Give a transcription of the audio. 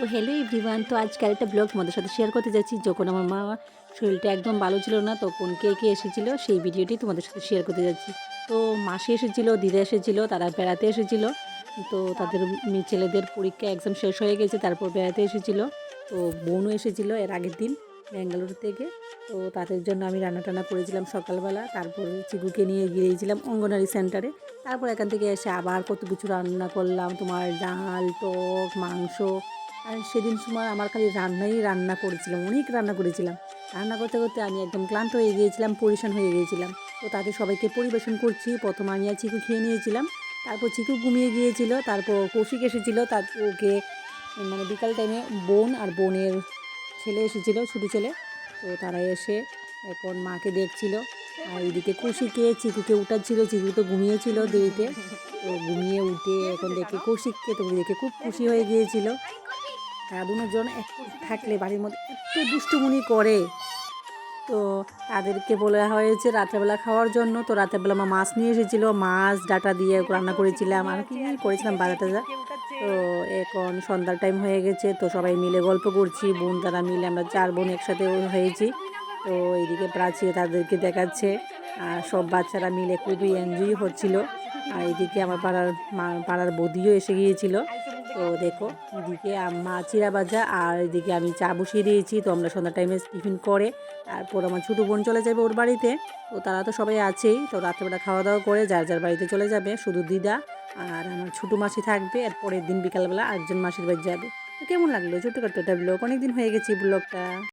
তো hello everyone, তো আজকে আরেকটা ব্লগ তোমাদের সাথে শেয়ার করতে যাচ্ছি। যখন আমার মা শরীরটা একদম ভালো ছিল না, তখন কে কে এসেছিল সেই ভিডিওটি তোমাদের সাথে শেয়ার করতে যাচ্ছি। তো মাসি এসেছিল, দিদা এসেছিল, তারা বেড়াতে এসেছিল। তো তাদের ছেলেদের পরীক্ষা এক্সাম শেষ হয়ে গেছে, তারপর বেড়াতে এসেছিল। তো বোনও এসেছিল এর আগের দিন ব্যাঙ্গালোর থেকে। তো তাদের জন্য আমি রান্না টান্না করেছিলাম সকালবেলা, তারপর চিকুকে নিয়ে গিয়েছিলাম অঙ্গনারী সেন্টারে। তারপর এখান থেকে এসে আবার কত কিছু রান্না করলাম, তোমার ডাল, টক, মাংস। আর সেদিন সময় আমার খালি রান্না করেছিলাম, অনেক রান্না করেছিলাম। রান্না করতে করতে আমি একদম ক্লান্ত হয়ে গিয়েছিলাম, পরিশান হয়ে গিয়েছিলাম। তো তাদের সবাইকে পরিবেশন করছি। প্রথম আমি আর চিকু খেয়ে নিয়েছিলাম, তারপর চিকু ঘুমিয়ে গিয়েছিল, তারপর কৌশিক এসেছিল, তারপর ওকে মানে বিকাল টাইমে বোন আর বোনের ছেলে এসেছিল, ছোটো ছেলে। তো তারা এসে এখন মাকে দেখছিল। আর এদিকে কৌশিককে চিকুকে উঠাচ্ছিল, চিকু তো ঘুমিয়েছিল দেরিতে। তো ঘুমিয়ে উঠে এখন দেখে কৌশিককে, তো দেখে খুব খুশি হয়ে গিয়েছিল। তারা দুজন এক থাকলে বাড়ির মধ্যে এত দুষ্টুমুনি করে। তো তাদেরকে বলা হয়েছে রাত্রেবেলা খাওয়ার জন্য। তো রাত্রেবেলা মা মাছ নিয়ে এসেছিলো, মাছ ডাটা দিয়ে রান্না করেছিলাম, আর কি করেছিলাম বাজা টাজা। তো এখন সন্ধ্যার টাইম হয়ে গেছে, তো সবাই মিলে গল্প করছি, বোন তারা মিলে, আমরা 4 বোন একসাথে হয়েছি। তো এইদিকে প্রাচী তাদেরকে দেখাচ্ছে, আর সব বাচ্চারা মিলে খুবই এনজয় হচ্ছিল। আর এদিকে আমার পাড়ার বৌদিও এসে গিয়েছিল। তো দেখো এদিকে আম্মা চিড়া ভাজা, আর এদিকে আমি চা বসিয়ে দিয়েছি। তো আমরা সন্ধ্যা টাইমে টিফিন করে তারপর আমার ছোটো বোন চলে যাবে ওর বাড়িতে। তো তারা তো সবাই আছেই। তো রাত্রেবেলা খাওয়া দাওয়া করে যার যার বাড়িতে চলে যাবে, শুধু দিদা আর আমার ছোটো মাসি থাকবে। আর পরের দিন বিকালবেলা আরেকজন মাসির বাড়ি যাবে। তো কেমন লাগলো ছোট্টখাট্টো একটা ব্লগ, অনেকদিন হয়ে গেছে ব্লগটা।